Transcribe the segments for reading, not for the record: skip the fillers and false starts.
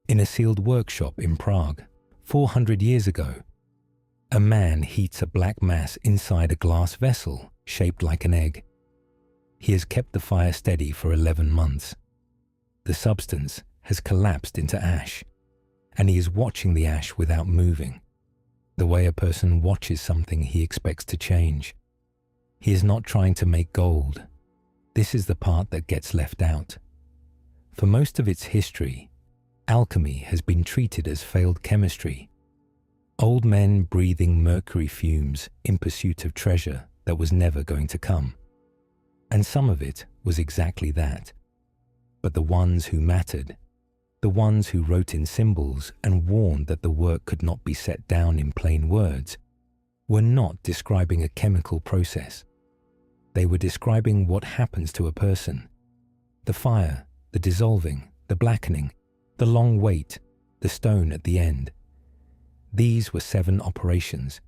In a sealed workshop in Prague, 400 years ago, a man heats a black mass inside a glass vessel shaped like an egg. He has kept the fire steady for 11 months. The substance has collapsed into ash, and he is watching the ash without moving, the way a person watches something he expects to change. He is not trying to make gold. This is the part that gets left out. For most of its history, alchemy has been treated as failed chemistry. Old men breathing mercury fumes in pursuit of treasure that was never going to come. And some of it was exactly that. But the ones who mattered, the ones who wrote in symbols and warned that the work could not be set down in plain words, were not describing a chemical process. They were describing what happens to a person. The fire, the dissolving, the blackening, the long wait, the stone at the end. These were 7 operations,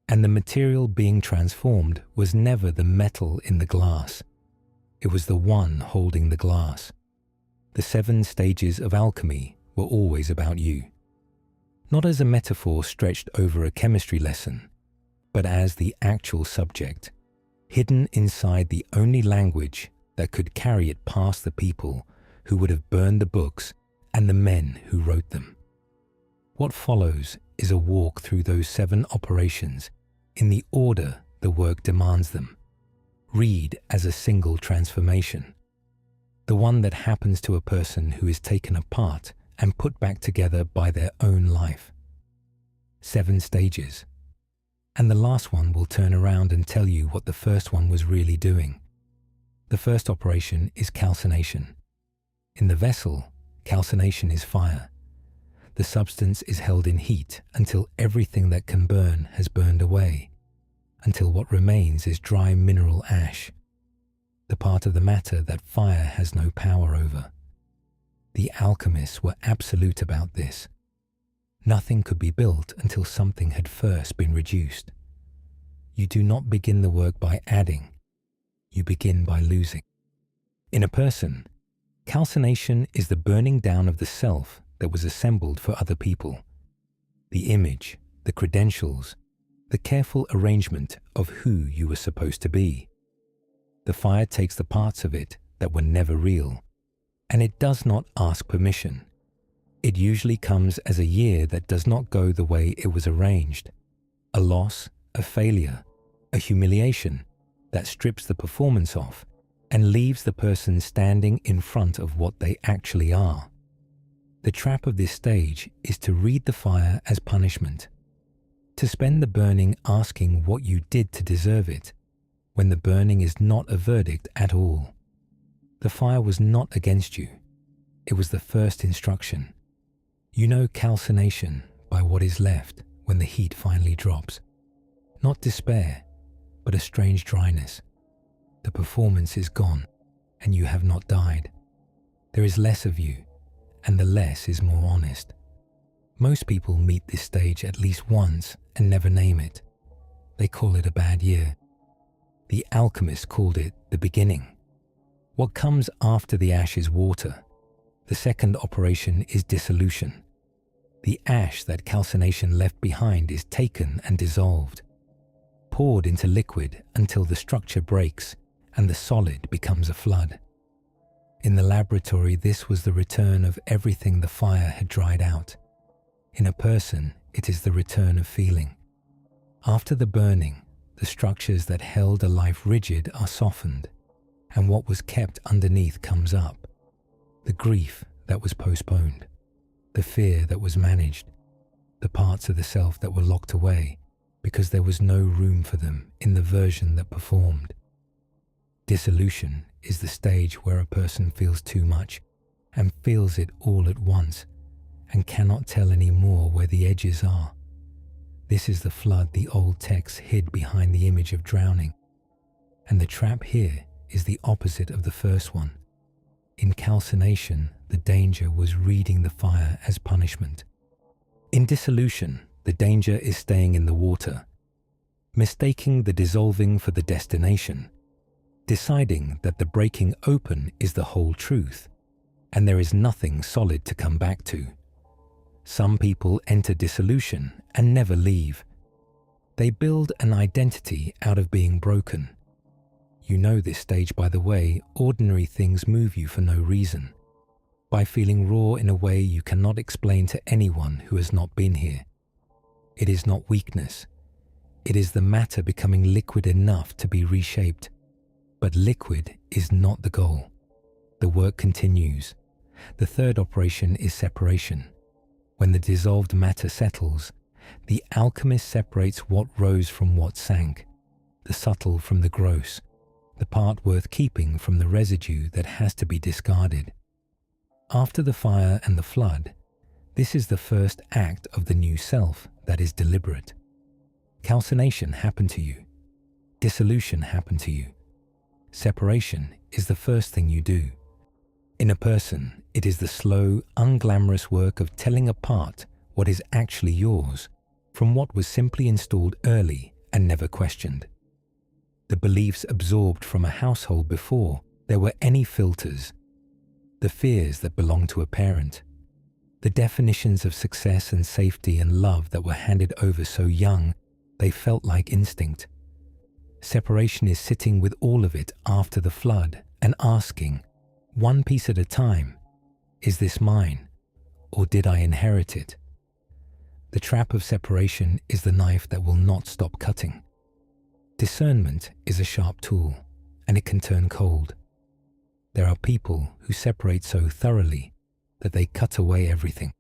and the material being transformed was never the metal in the glass. It was the one holding the glass. The 7 stages of alchemy were always about you. Not as a metaphor stretched over a chemistry lesson, but as the actual subject, hidden inside the only language that could carry it past the people who would have burned the books and the men who wrote them. What follows is a walk through those 7 operations in the order the work demands them. Read as a single transformation, the one that happens to a person who is taken apart and put back together by their own life. 7 stages. And the last one will turn around and tell you what the first one was really doing. The first operation is calcination. In the vessel, calcination is fire. The substance is held in heat until everything that can burn has burned away, until what remains is dry mineral ash, the part of the matter that fire has no power over. The alchemists were absolute about this. Nothing could be built until something had first been reduced. You do not begin the work by adding, you begin by losing. In a person, calcination is the burning down of the self that was assembled for other people. The image, the credentials, the careful arrangement of who you were supposed to be. The fire takes the parts of it that were never real, and it does not ask permission. It usually comes as a year that does not go the way it was arranged, a loss, a failure, a humiliation that strips the performance off and leaves the person standing in front of what they actually are. The trap of this stage is to read the fire as punishment, to spend the burning asking what you did to deserve it, when the burning is not a verdict at all. The fire was not against you. It was the first instruction. You know calcination by what is left when the heat finally drops. Not despair, but a strange dryness. The performance is gone, and you have not died. There is less of you, and the less is more honest. Most people meet this stage at least once and never name it. They call it a bad year. The alchemists called it the beginning. What comes after the ash is water. The second operation is dissolution. The ash that calcination left behind is taken and dissolved, poured into liquid until the structure breaks and the solid becomes a flood. In the laboratory, this was the return of everything the fire had dried out. In a person, it is the return of feeling. After the burning, the structures that held a life rigid are softened, and what was kept underneath comes up. The grief that was postponed, the fear that was managed, the parts of the self that were locked away because there was no room for them in the version that performed. Dissolution is the stage where a person feels too much and feels it all at once and cannot tell any more where the edges are. This is the flood the old texts hid behind the image of drowning, and the trap here is the opposite of the first one. In calcination, the danger was reading the fire as punishment. In dissolution, the danger is staying in the water, mistaking the dissolving for the destination, deciding that the breaking open is the whole truth, and there is nothing solid to come back to. Some people enter dissolution and never leave. They build an identity out of being broken. You know this stage by the way ordinary things move you for no reason, by feeling raw in a way you cannot explain to anyone who has not been here. It is not weakness. It is the matter becoming liquid enough to be reshaped. But liquid is not the goal. The work continues. The third operation is separation. When the dissolved matter settles, the alchemist separates what rose from what sank, the subtle from the gross, the part worth keeping from the residue that has to be discarded. After the fire and the flood, this is the first act of the new self that is deliberate. Calcination happened to you. Dissolution happened to you. Separation is the first thing you do. In a person, it is the slow, unglamorous work of telling apart what is actually yours from what was simply installed early and never questioned. The beliefs absorbed from a household before there were any filters, the fears that belonged to a parent, the definitions of success and safety and love that were handed over so young they felt like instinct. Separation is sitting with all of it after the flood and asking, one piece at a time, is this mine, or did I inherit it? The trap of separation is the knife that will not stop cutting. Discernment is a sharp tool, and it can turn cold. There are people who separate so thoroughly that they cut away everything,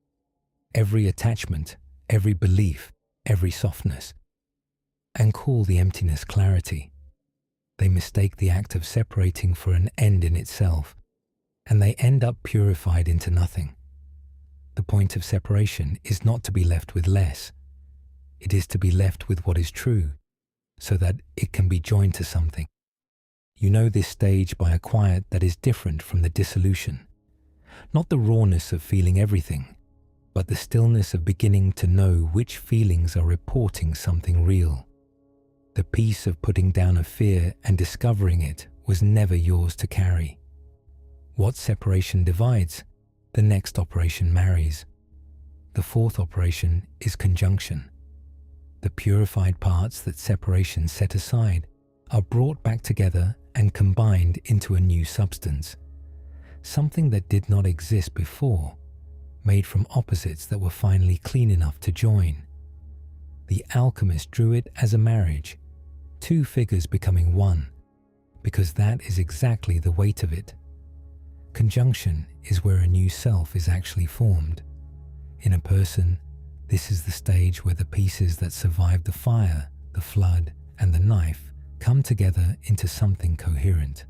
every attachment, every belief, every softness, and call the emptiness clarity. They mistake the act of separating for an end in itself, and they end up purified into nothing. The point of separation is not to be left with less. It is to be left with what is true, so that it can be joined to something. You know this stage by a quiet that is different from the dissolution. Not the rawness of feeling everything, but the stillness of beginning to know which feelings are reporting something real. The peace of putting down a fear and discovering it was never yours to carry. What separation divides, the next operation marries. The fourth operation is conjunction. The purified parts that separation set aside are brought back together and combined into a new substance, something that did not exist before, made from opposites that were finally clean enough to join. The alchemist drew it as a marriage, two figures becoming one, because that is exactly the weight of it. Conjunction is where a new self is actually formed. In a person, this is the stage where the pieces that survived the fire, the flood, and the knife come together into something coherent.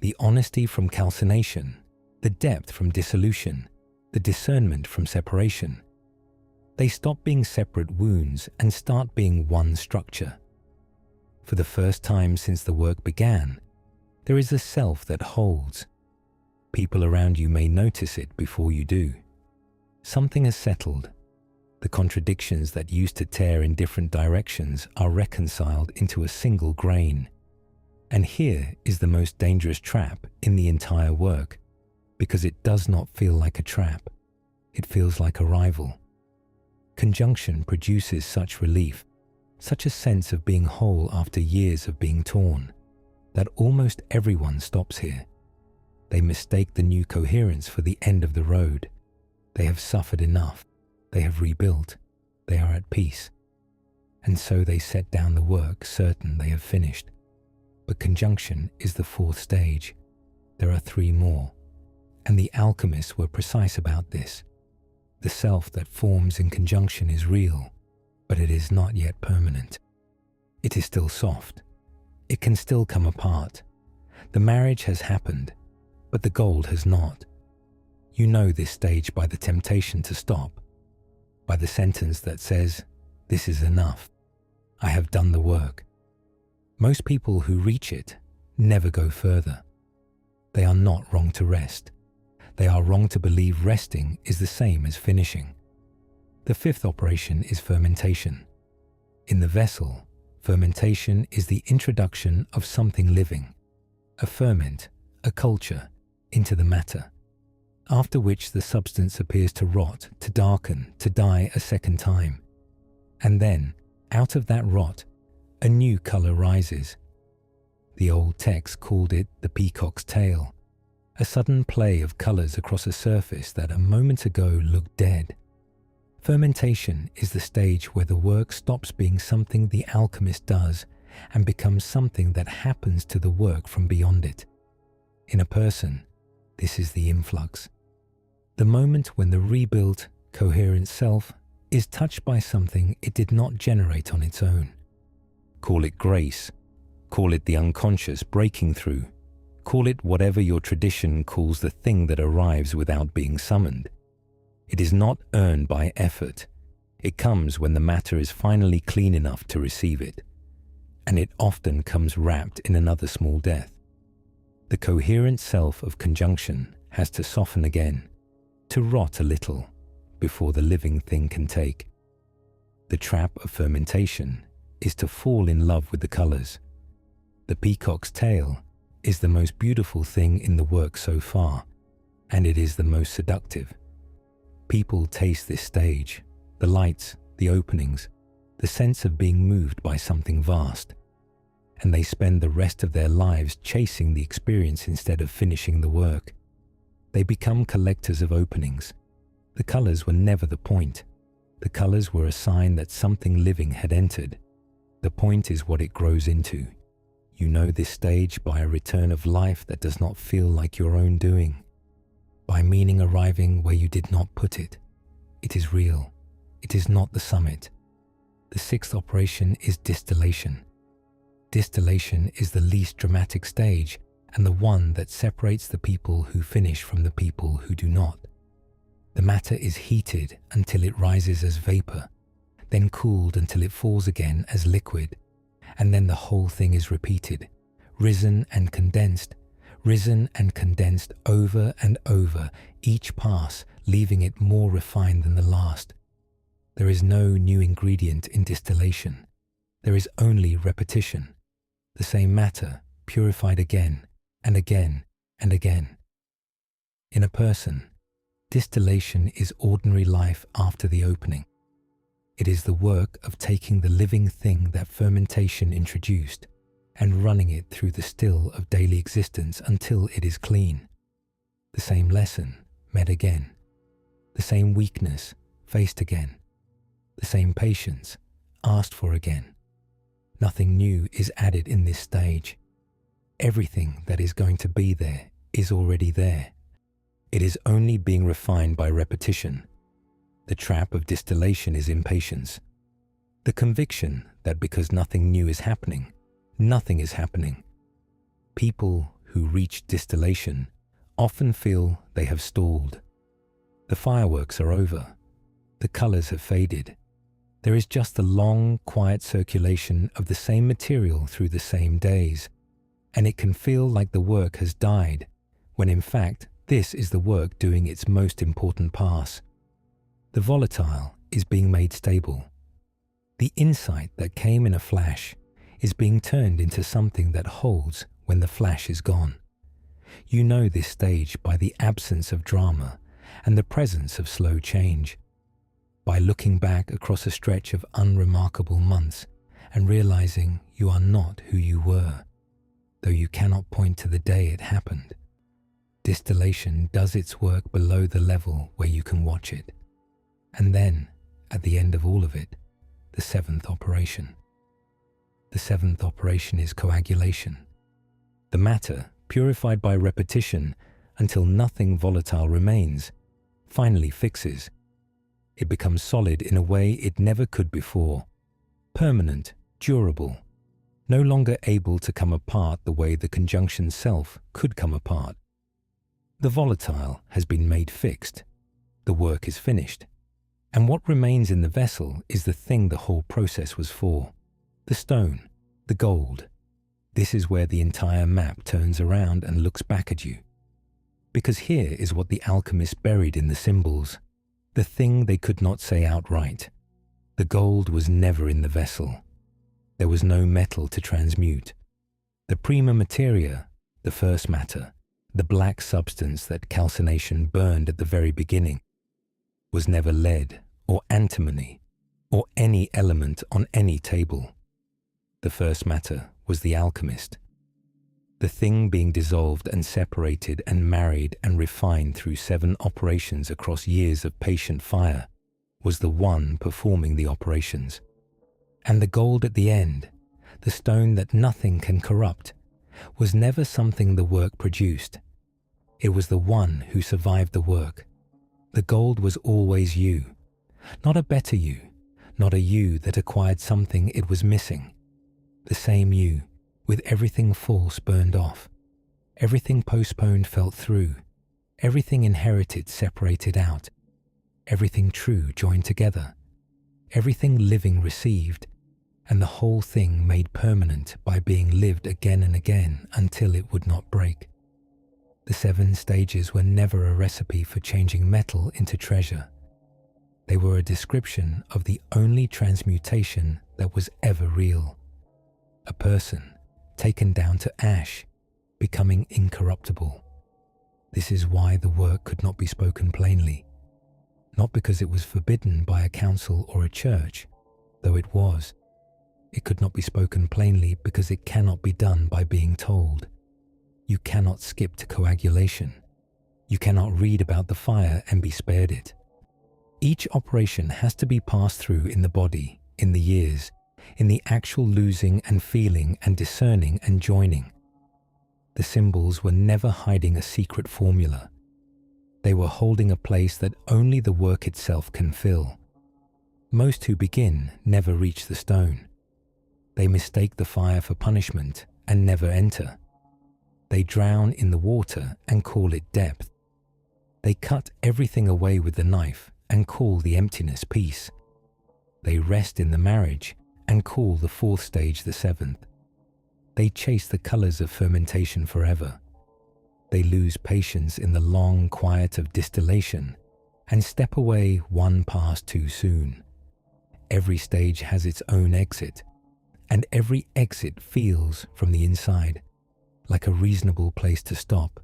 The honesty from calcination, the depth from dissolution, the discernment from separation. They stop being separate wounds and start being one structure. For the first time since the work began, there is a self that holds. People around you may notice it before you do. Something has settled. The contradictions that used to tear in different directions are reconciled into a single grain. And here is the most dangerous trap in the entire work, because it does not feel like a trap. It feels like a rival. Conjunction produces such relief, such a sense of being whole after years of being torn, that almost everyone stops here. They mistake the new coherence for the end of the road. They have suffered enough. They have rebuilt. They are at peace. And so they set down the work, certain they have finished. But conjunction is the fourth stage. There are three more. And the alchemists were precise about this. The self that forms in conjunction is real, but it is not yet permanent. It is still soft. It can still come apart. The marriage has happened, but the gold has not. You know this stage by the temptation to stop, by the sentence that says, "This is enough. I have done the work." Most people who reach it never go further. They are not wrong to rest. They are wrong to believe resting is the same as finishing. The fifth operation is fermentation. In the vessel, fermentation is the introduction of something living, a ferment, a culture, into the matter. after which the substance appears to rot, to darken, to die a second time. And then, out of that rot, a new color rises. The old text called it the peacock's tail, a sudden play of colors across a surface that a moment ago looked dead. Fermentation is the stage where the work stops being something the alchemist does and becomes something that happens to the work from beyond it. In a person, this is the influx. The moment when the rebuilt, coherent self is touched by something it did not generate on its own. Call it grace, call it the unconscious breaking through, call it whatever your tradition calls the thing that arrives without being summoned. It is not earned by effort. It comes when the matter is finally clean enough to receive it. And it often comes wrapped in another small death. The coherent self of conjunction has to soften again, to rot a little, before the living thing can take. The trap of fermentation is to fall in love with the colors. The peacock's tail is the most beautiful thing in the work so far, and it is the most seductive. People taste this stage, the lights, the openings, the sense of being moved by something vast, and they spend the rest of their lives chasing the experience instead of finishing the work. They become collectors of openings. The colors were never the point. The colors were a sign that something living had entered. The point is what it grows into. You know this stage by a return of life that does not feel like your own doing, by meaning arriving where you did not put it. It is real. It is not the summit. The sixth operation is distillation. Distillation is the least dramatic stage and the one that separates the people who finish from the people who do not. The matter is heated until it rises as vapor, then cooled until it falls again as liquid, and then the whole thing is repeated, risen and condensed over and over, each pass leaving it more refined than the last. There is no new ingredient in distillation. There is only repetition. The same matter purified again and again and again. In a person, distillation is ordinary life after the opening. It is the work of taking the living thing that fermentation introduced and running it through the still of daily existence until it is clean. The same lesson met again. The same weakness faced again. The same patience asked for again. Nothing new is added in this stage. Everything that is going to be there is already there. It is only being refined by repetition. The trap of distillation is impatience. The conviction that because nothing new is happening, nothing is happening. People who reach distillation often feel they have stalled. The fireworks are over. The colors have faded. There is just the long, quiet circulation of the same material through the same days, and it can feel like the work has died, when in fact this is the work doing its most important pass. The volatile is being made stable. The insight that came in a flash is being turned into something that holds when the flash is gone. You know this stage by the absence of drama and the presence of slow change, by looking back across a stretch of unremarkable months and realizing you are not who you were, though you cannot point to the day it happened. Distillation does its work below the level where you can watch it. And then, at the end of all of it, the seventh operation. The seventh operation is coagulation. The matter, purified by repetition until nothing volatile remains, finally fixes. It becomes solid in a way it never could before, permanent, durable, no longer able to come apart the way the conjunction self could come apart. The volatile has been made fixed. The work is finished. And what remains in the vessel is the thing the whole process was for. The stone, the gold. This is where the entire map turns around and looks back at you. Because here is what the alchemists buried in the symbols, the thing they could not say outright. The gold was never in the vessel. There was no metal to transmute. The prima materia, the first matter, The black substance that calcination burned at the very beginning was never lead or antimony or any element on any table. The first matter was the alchemist. The thing being dissolved and separated and married and refined through 7 operations across years of patient fire was the one performing the operations. And the gold at the end, the stone that nothing can corrupt, was never something the work produced. It was the one who survived the work. The gold was always you, not a better you, not a you that acquired something it was missing. The same you, with everything false burned off, everything postponed felt through, everything inherited separated out, everything true joined together, everything living received, and the whole thing made permanent by being lived again and again until it would not break. The 7 stages were never a recipe for changing metal into treasure. They were a description of the only transmutation that was ever real. A person taken down to ash, becoming incorruptible. This is why the work could not be spoken plainly, not because it was forbidden by a council or a church, though it was. It could not be spoken plainly because it cannot be done by being told. You cannot skip to coagulation. You cannot read about the fire and be spared it. Each operation has to be passed through in the body, in the years, in the actual losing and feeling and discerning and joining. The symbols were never hiding a secret formula. They were holding a place that only the work itself can fill. Most who begin never reach the stone. They mistake the fire for punishment and never enter. They drown in the water and call it depth. They cut everything away with the knife and call the emptiness peace. They rest in the marriage and call the 4th stage the 7th. They chase the colors of fermentation forever. They lose patience in the long quiet of distillation and step away one pass too soon. Every stage has its own exit, and every exit feels from the inside like a reasonable place to stop.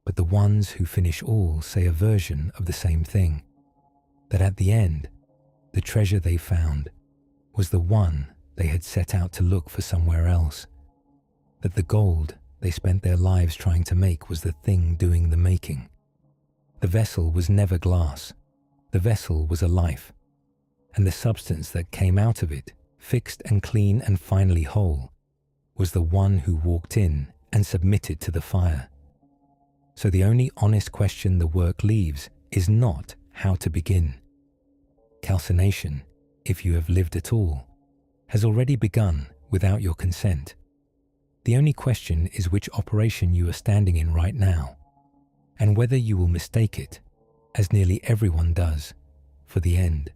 But the ones who finish all say a version of the same thing, that at the end, the treasure they found was the one they had set out to look for somewhere else, that the gold they spent their lives trying to make was the thing doing the making. The vessel was never glass. The vessel was a life, and the substance that came out of it, fixed and clean and finally whole, was the one who walked in and submitted to the fire. So the only honest question the work leaves is not how to begin. Calcination, if you have lived at all, has already begun without your consent. The only question is which operation you are standing in right now, and whether you will mistake it, as nearly everyone does, for the end.